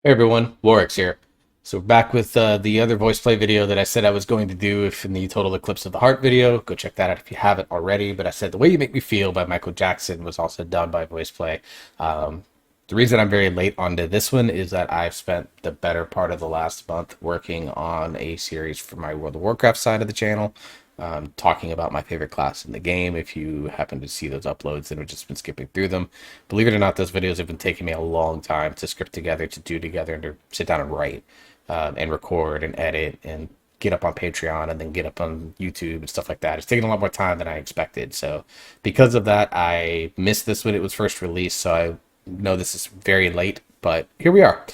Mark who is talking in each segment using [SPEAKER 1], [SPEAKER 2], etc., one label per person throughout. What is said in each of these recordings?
[SPEAKER 1] Hey everyone, Warwick's here. So we're back with the other voice play video that I said I was going to do if in the Total Eclipse of the Heart video. Go check that out if you haven't already. But I said The Way You Make Me Feel by Michael Jackson was also done by VoicePlay. The reason I'm very late onto this one is that I've spent the better part of the last month working on a series for my World of Warcraft side of the channel, talking about my favorite class in the game. If you happen to see those uploads and have just been skipping through them, believe it or not, those videos have been taking me a long time to script together, to do together, and to sit down and write, and record and edit and get up on Patreon and then get up on YouTube and stuff like that. It's taken a lot more time than I expected. So because of that, I missed this when it was first released. So I know this is very late, but here we are.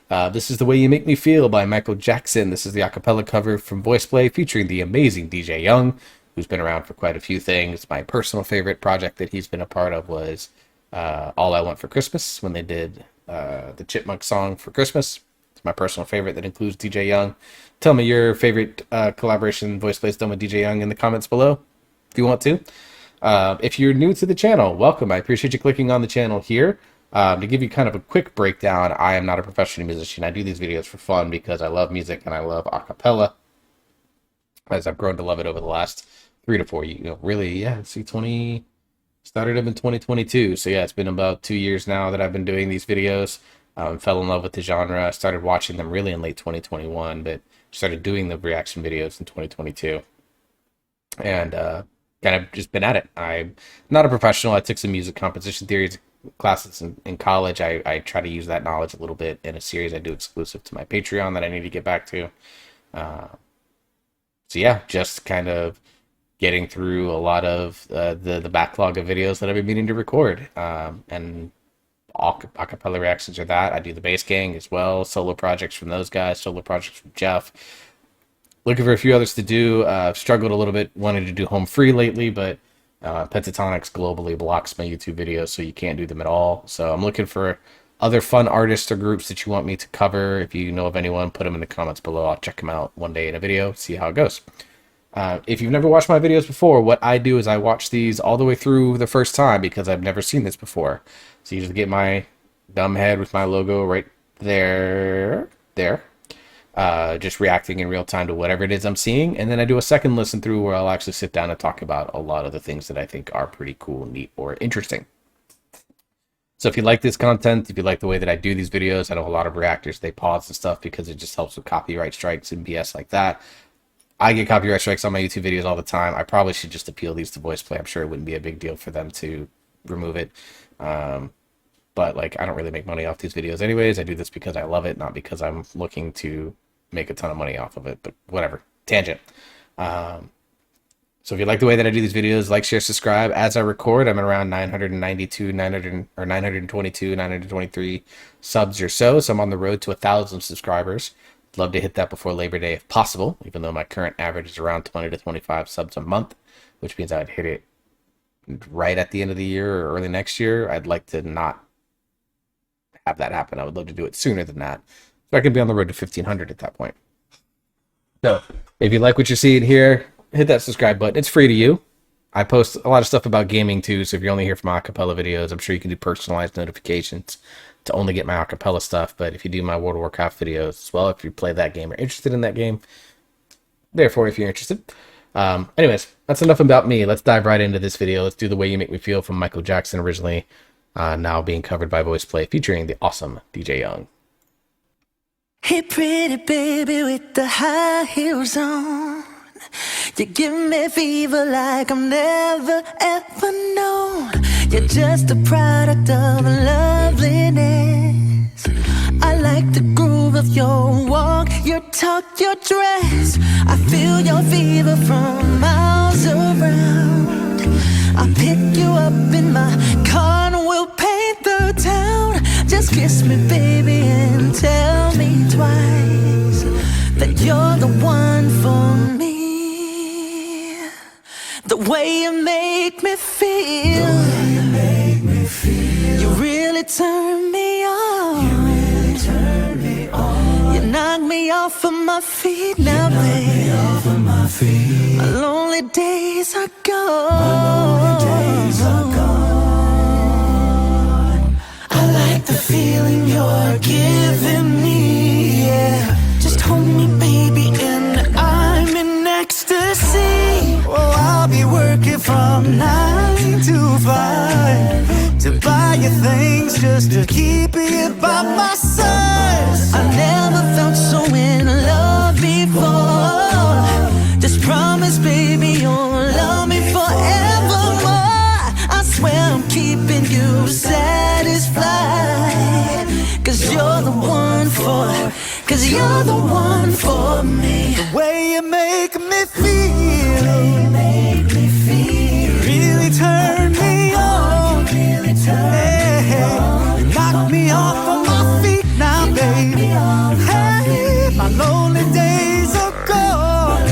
[SPEAKER 1] This is The Way You Make Me Feel by Michael Jackson. This is the acapella cover from VoicePlay featuring the amazing DeeJay Young, who's been around for quite a few things. My personal favorite project that he's been a part of was All I Want for Christmas, when they did the Chipmunk song for Christmas. It's my personal favorite that includes DeeJay Young. Tell me your favorite collaboration VoicePlay's done with DeeJay Young in the comments below if you want to. If you're new to the channel, welcome. I appreciate you clicking on the channel here. To give you kind of a quick breakdown, I am not a professional musician. I do these videos for fun because I love music and I love a cappella, as I've grown to love it over the last 3 to 4 years. Really, yeah, started them in 2022. So yeah, it's been about 2 years now that I've been doing these videos. Fell in love with the genre. I started watching them really in late 2021, but started doing the reaction videos in 2022. And kind of just been at it. I'm not a professional. I took some music composition theories classes in college. I try to use that knowledge a little bit in a series I do exclusive to my Patreon that I need to get back to. So yeah, just kind of getting through a lot of the backlog of videos that I've been meaning to record. And acapella reactions are that. I do the Bass Gang as well, solo projects from those guys, solo projects from Jeff. Looking for a few others to do. Struggled a little bit wanting to do home free lately, but Pentatonics globally blocks my YouTube videos, so you can't do them at all. So I'm looking for other fun artists or groups that you want me to cover. If you know of anyone, put them in the comments below. I'll check them out one day in a video, see how it goes. If you've never watched my videos before, what I do is I watch these all the way through the first time because I've never seen this before. So you just get my dumb head with my logo right there, just reacting in real time to whatever it is I'm seeing. And then I do a second listen through where I'll actually sit down and talk about a lot of the things that I think are pretty cool, neat, or interesting. So if you like this content, if you like the way that I do these videos, I know a lot of reactors, they pause and stuff because it just helps with copyright strikes and BS like that. I get copyright strikes on my YouTube videos all the time. I probably should just appeal these to VoicePlay. I'm sure it wouldn't be a big deal for them to remove it. But like, I don't really make money off these videos anyways. I do this because I love it, not because I'm looking to make a ton of money off of it, but whatever. Tangent. So if you like the way that I do these videos, like, share, subscribe. As I record, I'm at around 922, 923 subs or so. So I'm on the road to 1,000 subscribers. Love to hit that before Labor Day if possible, even though my current average is around 20 to 25 subs a month, which means I'd hit it right at the end of the year or early next year. I'd like to not have that happen. I would love to do it sooner than that, so I can be on the road to 1,500 at that point. So if you like what you're seeing here, hit that subscribe button. It's free to you. I post a lot of stuff about gaming too, so if you're only here for my acapella videos, I'm sure you can do personalized notifications to only get my acapella stuff. But if you do my World of Warcraft videos as well, if you play that game or interested in that game, therefore, if you're interested. Anyways, that's enough about me. Let's dive right into this video. Let's do The Way You Make Me Feel from Michael Jackson originally, now being covered by VoicePlay, featuring the awesome DeeJay Young.
[SPEAKER 2] Hey pretty baby with the high heels on, you give me fever like I've never ever known. You're just a product of loveliness. I like the groove of your walk, your talk, your dress. I feel your fever from miles around. I'll pick you up in my car and we'll paint the town. Just kiss me baby and tell me twice that you're the one for me. The way you make me feel, the way you make me feel, you really turn me on. You really turn me on. You knock me off of my feet now, baby. My lonely days are gone. My lonely days are gone. I like the feeling you're giving me. things just to keep you by my side. I never felt so in love before. Just promise, baby, you'll love me forevermore. I swear I'm keeping you satisfied. Cause you're the one for, cause you're the one for me. The way you make me feel, really turn me on. Hey, knock me off of my feet now, baby. Hey, my lonely days are gone.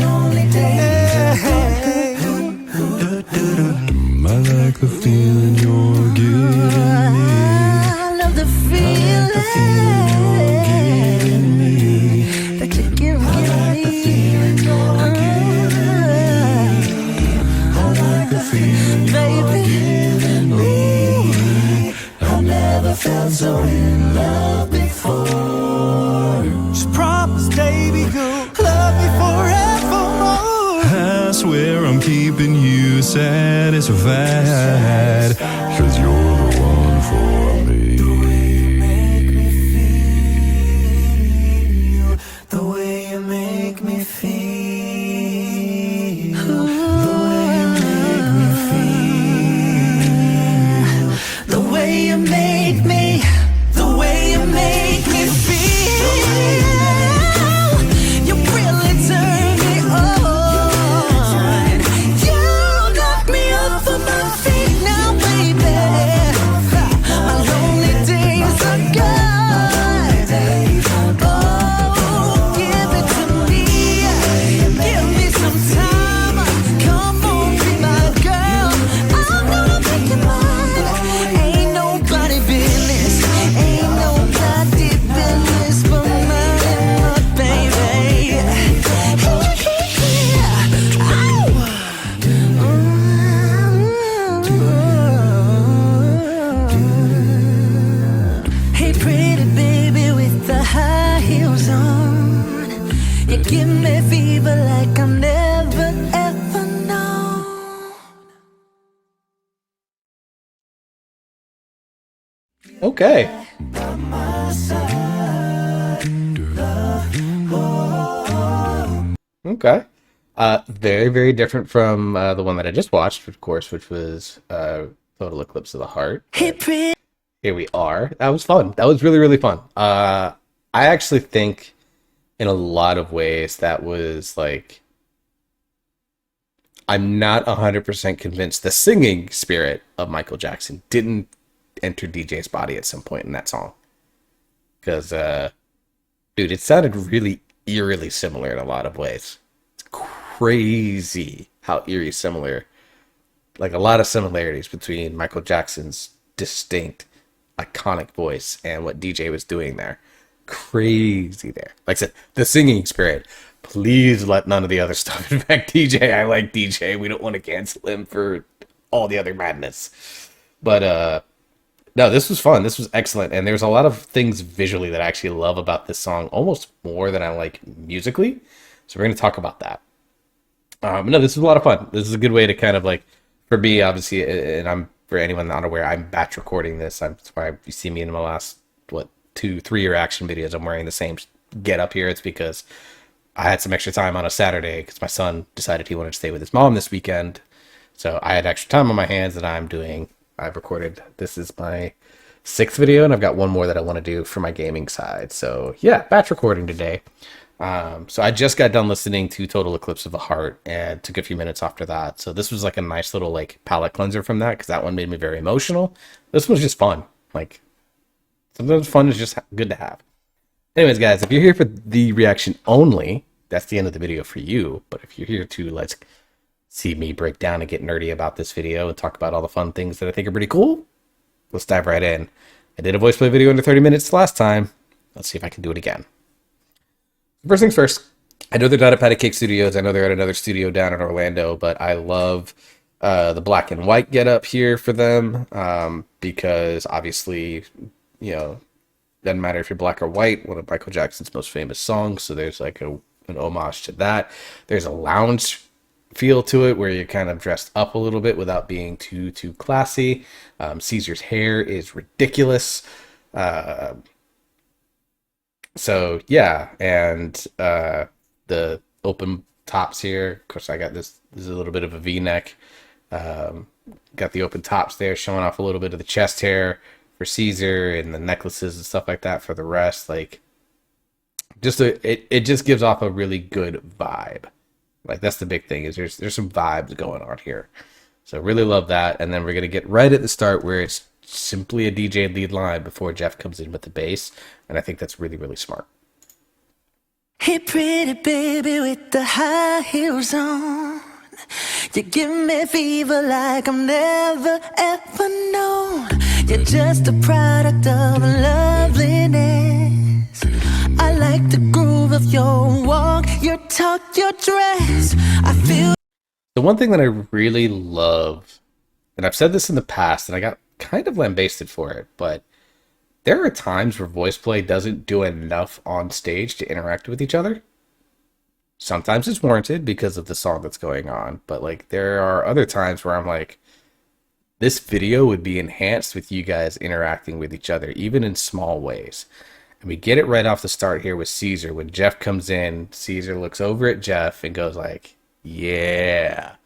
[SPEAKER 2] Hey, I like the feeling you're giving me. I love the feeling you're giving me. That you're giving me. I like the feeling you're giving me. I like the feeling you're giving me. I've never felt so in love before. Just promise, baby, you'll love me forevermore. I swear I'm keeping you satisfied. Cause you're the one for me. The way you make me feel. The way you make me feel. The way you make me. The way you make me feel. You really turn me on. You knock me off of my feet now, baby. My lonely days are gone. Oh, give it to me. Give me some time. Come on, be my girl. I'm gonna make you mine. Ain't nobody business. Ain't nobody business but mine and my baby. Hey, pretty baby with the high heels on. You give me fever like I've never ever known.
[SPEAKER 1] Okay. Okay. Very, very different from the one that I just watched, of course, which was Total Eclipse of the Heart.
[SPEAKER 2] Hey, pretty.
[SPEAKER 1] Here we are. That was fun. That was really, really fun. I actually think in a lot of ways that was like, I'm not 100% convinced the singing spirit of Michael Jackson didn't enter DJ's body at some point in that song. Because, dude, it sounded really eerily similar in a lot of ways. It's crazy how eerie similar. Like a lot of similarities between Michael Jackson's distinct, iconic voice and what DJ was doing there. Crazy there. Like I said, the singing spirit. Please let none of the other stuff affect DJ. I like DJ. We don't want to cancel him for all the other madness. But no, this was fun. This was excellent. And there's a lot of things visually that I actually love about this song, almost more than I like musically. So we're going to talk about that. No, this was a lot of fun. This is a good way to kind of like, for me, obviously, and I'm, for anyone not aware, I'm batch recording this. That's why you see me in my last, 2-3 reaction videos. I'm wearing the same get up here. It's because I had some extra time on a Saturday because my son decided he wanted to stay with his mom this weekend. So I had extra time on my hands that I've recorded. This is my 6th video, and I've got one more that I want to do for my gaming side. So yeah, batch recording today. So I just got done listening to Total Eclipse of the Heart and took a few minutes after that. So this was like a nice little like palate cleanser from that, because that one made me very emotional. This was just fun. Like, sometimes fun is just good to have. Anyways, guys, if you're here for the reaction only, that's the end of the video for you. But if you're here to let's see me break down and get nerdy about this video and talk about all the fun things that I think are pretty cool, let's dive right in. I did a VoicePlay video under 30 minutes last time. Let's see if I can do it again. First things first, I know they're not at Patty Cake Studios. I know they're at another studio down in Orlando, but I love the black and white getup here for them because obviously, doesn't matter if you're black or white, one of Michael Jackson's most famous songs. So there's like an homage to that. There's a lounge feel to it where you're kind of dressed up a little bit without being too classy. Caesar's hair is ridiculous. So yeah, and the open tops here. Of course, I got this. This is a little bit of a V-neck. Got the open tops there, showing off a little bit of the chest hair for Caesar, and the necklaces and stuff like that for the rest. Like, it just gives off a really good vibe. Like, that's the big thing, is there's some vibes going on here. So really love that. And then we're gonna get right at the start where it's simply a DJ lead line before Jeff comes in with the bass, and I think that's really, really smart.
[SPEAKER 2] Hey pretty baby with the high heels on, you give me fever like I'm never ever known. You're just a product of loveliness. I like the groove of your walk, your talk, your dress. I feel
[SPEAKER 1] The one thing that I really love, and I've said this in the past, and I got kind of lambasted for it, but there are times where VoicePlay doesn't do enough on stage to interact with each other. Sometimes it's warranted because of the song that's going on, but like there are other times where I'm like, this video would be enhanced with you guys interacting with each other, even in small ways. And we get it right off the start here with Caesar. When Jeff comes in, Caesar looks over at Jeff and goes like, yeah,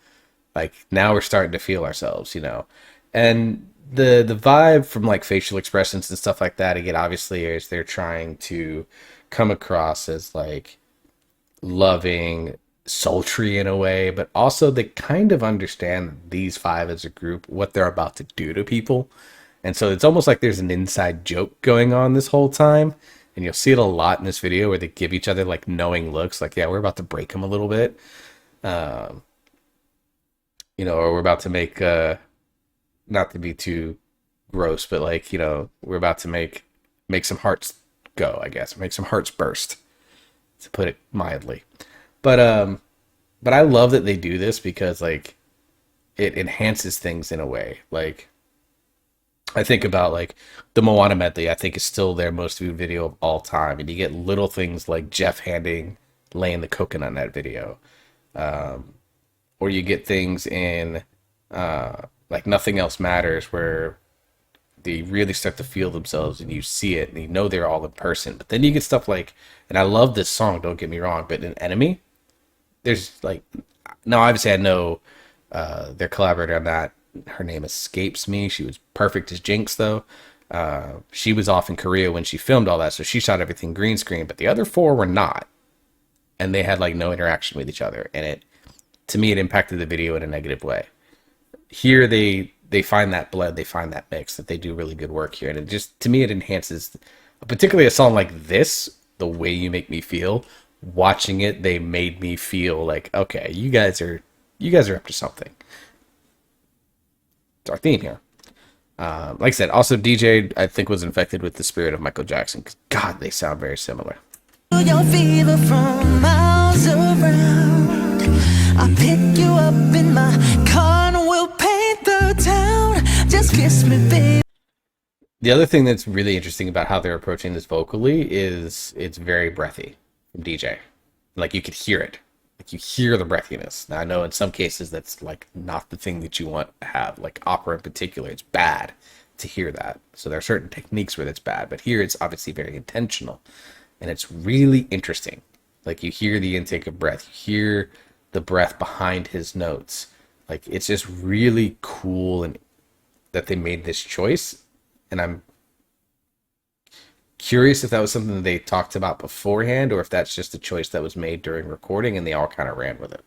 [SPEAKER 1] like now we're starting to feel ourselves, you know. And the vibe from like facial expressions and stuff like that, again, obviously, is they're trying to come across as like loving, sultry in a way, but also they kind of understand these five as a group, what they're about to do to people. And so it's almost like there's an inside joke going on this whole time. And you'll see it a lot in this video where they give each other like knowing looks, like, yeah, we're about to break them a little bit. You know, or we're about to make, not to be too gross, but like, you know, we're about to make some hearts go, I guess, make some hearts burst, to put it mildly. But I love that they do this because like it enhances things in a way. Like, I think about like the Moana medley, I think is still their most viewed video of all time. And you get little things like Jeff laying the coconut in that video. Or you get things in like Nothing Else Matters, where they really start to feel themselves and you see it and you know they're all in person. But then you get stuff like, and I love this song, don't get me wrong, but in Enemy, there's like, now obviously I know their collaborator on that, her name escapes me. She was perfect as Jinx though. She was off in Korea when she filmed all that, so she shot everything green screen, but the other four were not. And they had like no interaction with each other. And it, to me, it impacted the video in a negative way. Here they find that blend, they find that mix, that they do really good work here. And it just, to me, it enhances, particularly a song like this, The Way You Make Me Feel. Watching it, they made me feel like, okay, you guys are up to something. It's our theme here. Like I said, also DeeJay, I think, was infected with the spirit of Michael Jackson, because God, they sound very similar.
[SPEAKER 2] your fever from miles around. I pick you up in my car and we'll paint the town. Just kiss me, baby.
[SPEAKER 1] The other thing that's really interesting about how they're approaching this vocally is it's very breathy from DeeJay. Like, you could hear it. Like, you hear the breathiness. Now, I know in some cases that's like not the thing that you want to have. Like opera in particular, it's bad to hear that. So there are certain techniques where it's bad, but here it's obviously very intentional. And it's really interesting. Like, you hear the intake of breath. You hear the breath behind his notes. Like, it's just really cool, and that they made this choice. And I'm curious if that was something that they talked about beforehand, or if that's just a choice that was made during recording and they all kind of ran with it.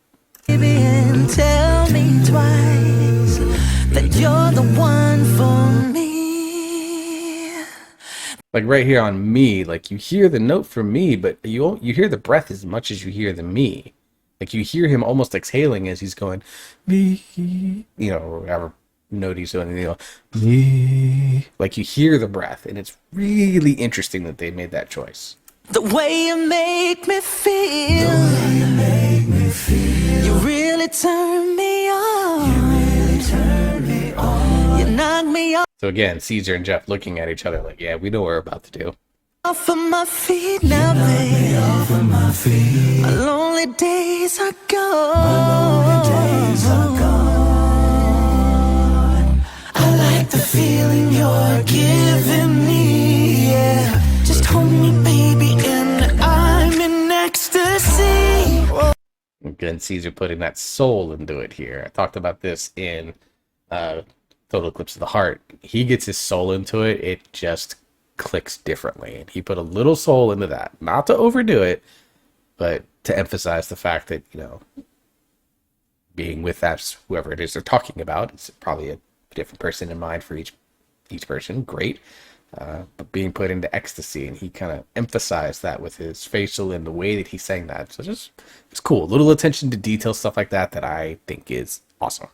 [SPEAKER 2] Baby, and tell me twice that you're the one for me.
[SPEAKER 1] Like right here on Me, like you hear the note from Me, but you hear the breath as much as you hear the Me. Like, you hear him almost exhaling as he's going, me, you know, or whatever note he's doing, you know, me. Like, you hear the breath, and it's really interesting that they made that choice.
[SPEAKER 2] The way you make me feel, the way you make me feel, you really turn me on, you really turn me on, you knock me
[SPEAKER 1] So again, Caesar and Jeff looking at each other like, yeah, we know what we're about to do.
[SPEAKER 2] off of my feet now, babe. Off of my feet. My lonely days are gone. feeling you're giving me, yeah. Just hold me, baby, and I'm in ecstasy.
[SPEAKER 1] Again, Caesar putting that soul into it here. I talked about this in Total Eclipse of the Heart. He gets his soul into it. It just clicks differently. And he put a little soul into that. Not to overdo it, but to emphasize the fact that, you know, being with that, whoever it is they're talking about, it's probably a different person in mind for each person. Great. But being put into ecstasy, and he kind of emphasized that with his facial and the way that he sang that. So just, it's cool. A little attention to detail, stuff like that, that I think is awesome.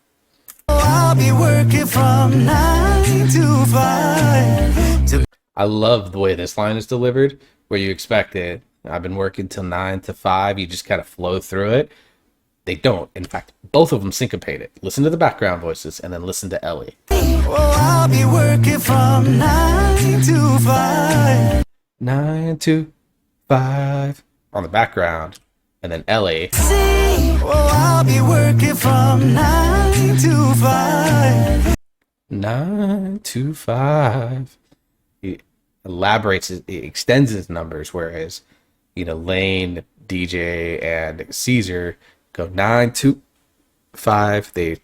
[SPEAKER 2] I'll be working from 9 to 5.
[SPEAKER 1] I love the way this line is delivered, where you expect it. I've been working till 9 to 5. You just kind of flow through it. They don't. In fact, both of them syncopate it. Listen to the background voices and then listen to Ellie.
[SPEAKER 2] Oh, I'll be working from 9 to 5.
[SPEAKER 1] 9 to 5 on the background, and then Ellie.
[SPEAKER 2] Oh, I'll be working from 9 to 5.
[SPEAKER 1] 9 to 5. He elaborates it, extends his numbers, whereas, you know, Lane, DeeJay, and Caesar go 9 to 5. They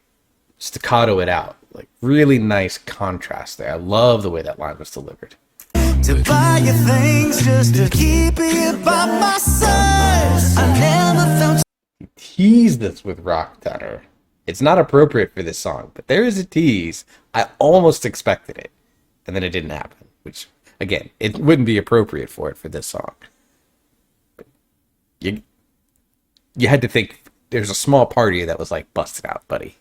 [SPEAKER 1] staccato it out. Like, really nice contrast there. I love the way that line was delivered.
[SPEAKER 2] To buy you things just to keep you by my side. I never felt.
[SPEAKER 1] He teased this with Rock Tutter. It's not appropriate for this song, but there is a tease. I almost expected it, and then it didn't happen, which, again, it wouldn't be appropriate for it for this song. But you had to think there's a small party that was like, busted out, buddy.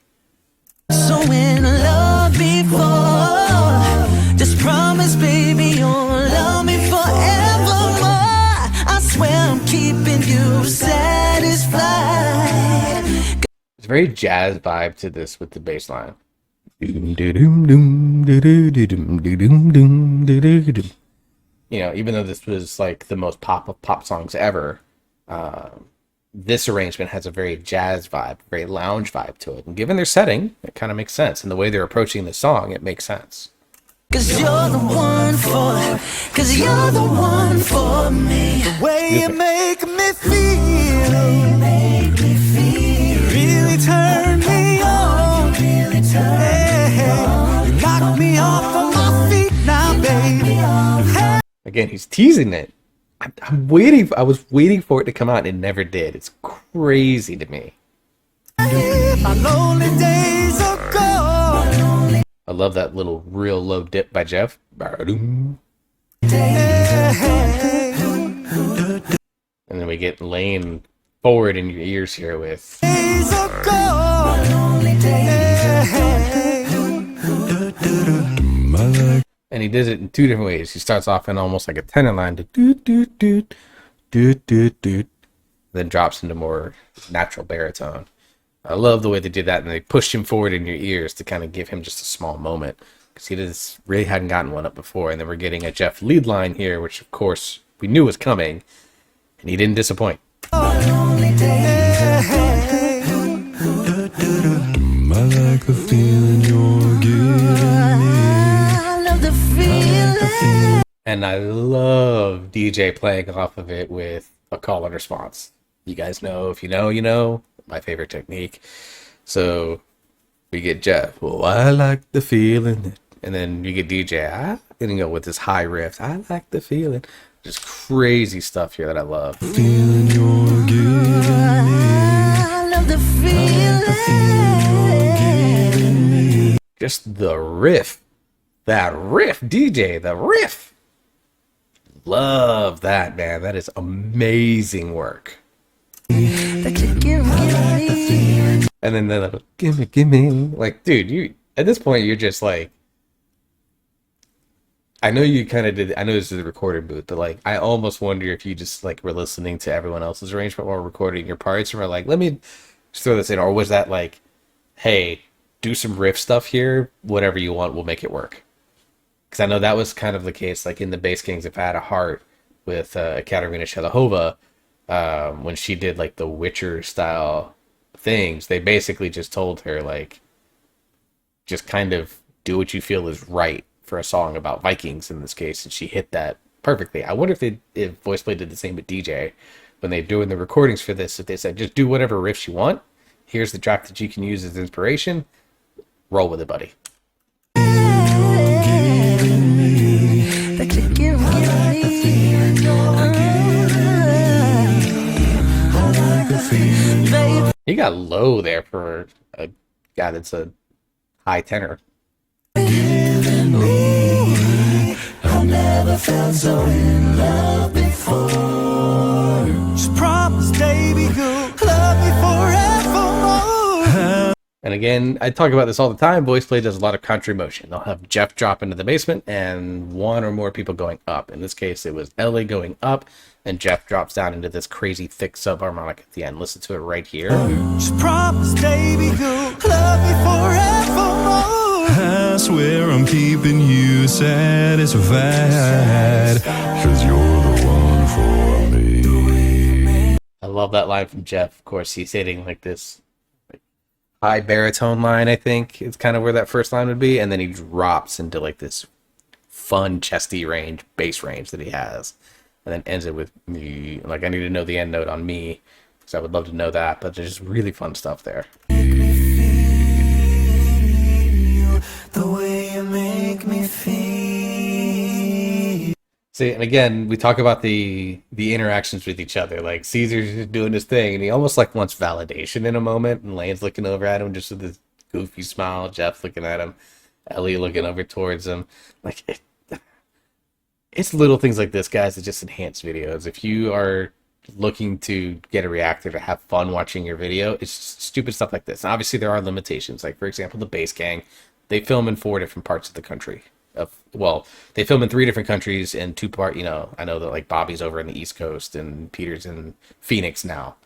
[SPEAKER 2] So in love before, just promise, baby, you'll love me forevermore. I swear I'm keeping you satisfied.
[SPEAKER 1] There's a very jazz vibe to this with the bass line. You know, even though this was like the most pop of pop songs ever, this arrangement has a very jazz vibe, very lounge vibe to it. And given their setting, it kind of makes sense. And the way they're approaching the song, it makes sense.
[SPEAKER 2] Cause you're the one for me. The way you make me feel, you really turn me on. You knock me off of my feet now, baby.
[SPEAKER 1] Again, he's teasing it. I'm waiting. I was waiting for it to come out, and it never did. It's crazy to me.
[SPEAKER 2] My lonely days are gone.
[SPEAKER 1] I love that little real low dip by Jeff. And then we get Lane forward in your ears here with.
[SPEAKER 2] Days are gone.
[SPEAKER 1] And he does it in two different ways. He starts off in almost like a tenor line to doot doot doot doot doot doot, then drops into more natural baritone. I love the way they did that, and they pushed him forward in your ears to kind of give him just a small moment, because he just really hadn't gotten one up before. And then we're getting a Jeff lead line here, which of course we knew was coming, and he didn't disappoint.
[SPEAKER 2] I like the feeling you're giving me.
[SPEAKER 1] And I love DeeJay playing off of it with a call and response. You guys know, if you know, you know, my favorite technique. So we get Jeff, well, I like the feeling. And then you get DeeJay, you know, with this high riff, I like the feeling. Just crazy stuff here that I love.
[SPEAKER 2] Feeling you're giving me. I love the feeling.
[SPEAKER 1] Just the riff. That riff, DeeJay, the riff. Love that, man. That is amazing work. And then the little, give me. Like, dude, you at this point, you're just like, I know you kind of did, I know this is a recorded booth, but like, I almost wonder if you just like were listening to everyone else's arrangement while recording your parts and were like, let me just throw this in. Or was that like, hey, do some riff stuff here, whatever you want, we'll make it work. Because I know that was kind of the case, like in the Bass Kings If I Had a Heart with Katerina Shelahova, when she did like the Witcher style things, they basically just told her like, just kind of do what you feel is right for a song about Vikings in this case, and she hit that perfectly. I wonder if VoicePlay did the same with DJ when they're doing the recordings for this. If they said just do whatever riffs you want, here's the track that you can use as inspiration, roll with it, buddy. He got low there for a guy that's a high tenor.
[SPEAKER 2] I've never felt so in love before. Just promise, baby, you'll love me forevermore.
[SPEAKER 1] And again, I talk about this all the time. VoicePlay does a lot of country motion. They'll have Jeff drop into the basement and one or more people going up. In this case, it was Ellie going up, and Jeff drops down into this crazy thick subharmonic at the end. Listen to it right here.
[SPEAKER 2] Just promise, baby, you'll love me forevermore. I swear I'm keeping you satisfied, 'cause you're the one for me.
[SPEAKER 1] I love that line from Jeff. Of course, he's hitting like this high baritone line, I think. It's kind of where that first line would be. And then he drops into like this fun chesty range, bass range that he has. And then ends it with me. Like, I need to know the end note on me, because I would love to know that. But there's just really fun stuff there.
[SPEAKER 2] The way you make me feel.
[SPEAKER 1] See, and again, we talk about the interactions with each other. Like, Caesar's just doing his thing, and he almost like wants validation in a moment. And Lane's looking over at him just with this goofy smile. Jeff looking at him. Ellie looking over towards him. Like, it's little things like this, guys, that just enhance videos. If you are looking to get a reactor to have fun watching your video, it's stupid stuff like this. And obviously, there are limitations. Like, for example, the Bass Gang. They film in 4 different parts of the country. Well, they film in 3 different countries and 2 part. I know that like Bobby's over in the East Coast and Peter's in Phoenix now.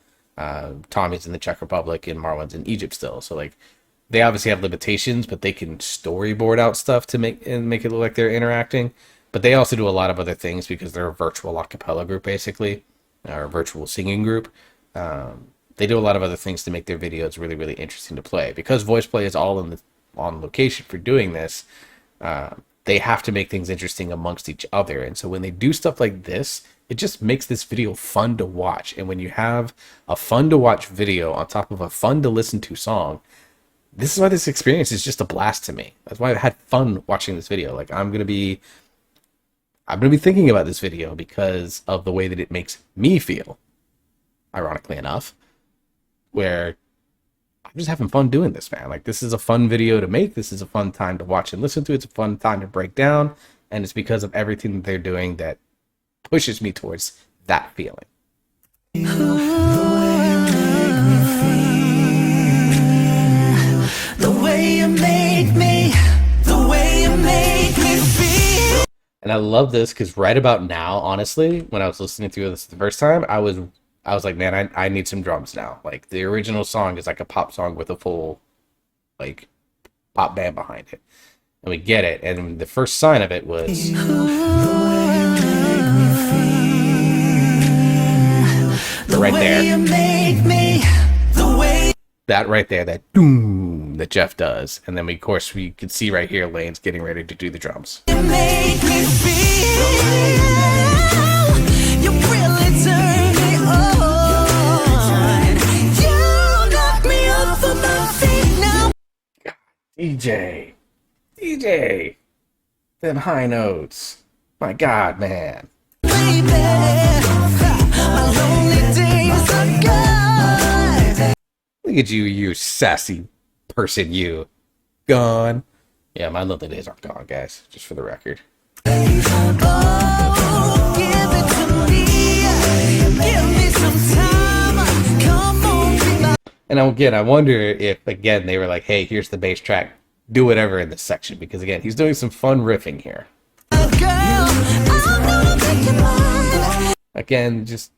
[SPEAKER 1] Tommy's in the Czech Republic and Marlon's in Egypt still. So like, they obviously have limitations, but they can storyboard out stuff to make it look like they're interacting. But they also do a lot of other things because they're a virtual a cappella group basically, or a virtual singing group. They do a lot of other things to make their videos really, really interesting to play. Because VoicePlay is all on location for doing this, they have to make things interesting amongst each other. And so when they do stuff like this, it just makes this video fun to watch. And when you have a fun to watch video on top of a fun to listen to song, this is why this experience is just a blast to me. That's why I've had fun watching this video. Like, I'm gonna be thinking about this video because of the way that it makes me feel, ironically enough, where I'm just having fun doing this, man. Like, this is a fun video to make. This is a fun time to watch and listen to. It's a fun time to break down. And it's because of everything that they're doing that pushes me towards that feeling.
[SPEAKER 2] The way you make me feel.
[SPEAKER 1] And I love this because right about now, honestly, when I was listening through this the first time, I was like, man, I need some drums now. Like, the original song is like a pop song with a full, like, pop band behind it. And we get it. And the first sign of it was... right there. That right there, that doom that Jeff does. And then, we can see right here, Lane's getting ready to do the drums.
[SPEAKER 2] You make me feel. You really turn me on. You knock me off of my feet now.
[SPEAKER 1] DeeJay, them high notes. My God, man.
[SPEAKER 2] Baby, my lonely days are gone.
[SPEAKER 1] Look at you, you sassy person, you. Gone. Yeah, my lonely days aren't gone, guys. Just for the record.
[SPEAKER 2] Oh, give it to me. Give me some time. Come on, be my...
[SPEAKER 1] And again, I wonder if, again, they were like, hey, here's the bass track. Do whatever in this section. Because, again, he's doing some fun riffing here.
[SPEAKER 2] girl. I'm gonna make you mine.
[SPEAKER 1] Again, just...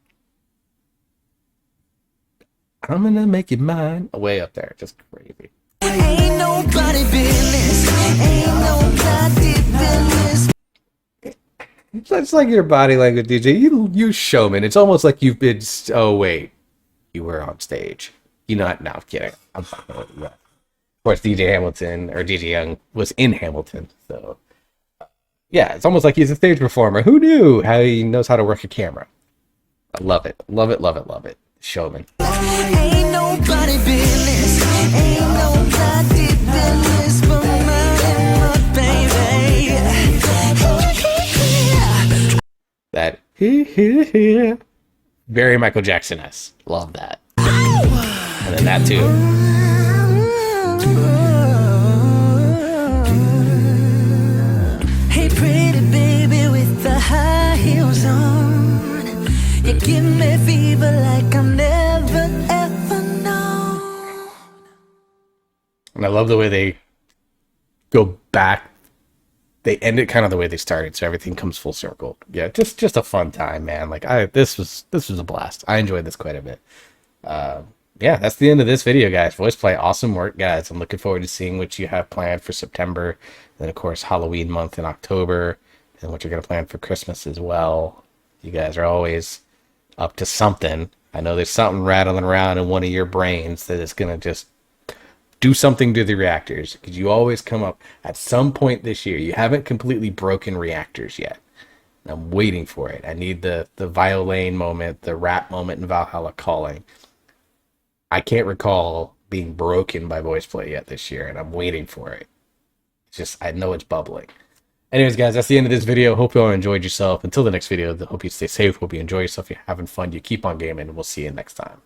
[SPEAKER 1] I'm gonna make you mine. Way up there. Just crazy.
[SPEAKER 2] Ain't nobody business. Ain't nobody business.
[SPEAKER 1] It's like your body language, DJ. You showman. It's almost like you've been... Oh, wait. You were on stage. You know what? No, I'm kidding. I'm fucking with you. Of course, DJ Hamilton or DJ Young was in Hamilton, so yeah, it's almost like he's a stage performer. Who knew how he knows how to work a camera? I love it, love it, love it, love it. Showman.
[SPEAKER 2] Ain't nobody business. Ain't nobody business but mine and my baby.
[SPEAKER 1] That very Michael Jackson-esque. Love that. And then that too.
[SPEAKER 2] Hey, pretty baby with the high heels on. You give me fever like I've never ever known.
[SPEAKER 1] And I love the way they go back. They end it kind of the way they started, so everything comes full circle. Yeah, just a fun time, man. Like this was a blast. I enjoyed this quite a bit. Yeah, that's the end of this video, guys. VoicePlay, awesome work, guys. I'm looking forward to seeing what you have planned for September. Then, of course, Halloween month in October, and what you're going to plan for Christmas as well. You guys are always up to something. I know there's something rattling around in one of your brains that is going to just do something to the reactors, because you always come up at some point this year. You haven't completely broken reactors yet. I'm waiting for it. I need the Violain moment, the rap moment in Valhalla Calling. I can't recall being broken by VoicePlay yet this year, and I'm waiting for it. It's just, I know it's bubbling. Anyways, guys, that's the end of this video. Hope you all enjoyed yourself. Until the next video, hope you stay safe. Hope you enjoy yourself. You're having fun. You keep on gaming, and we'll see you next time.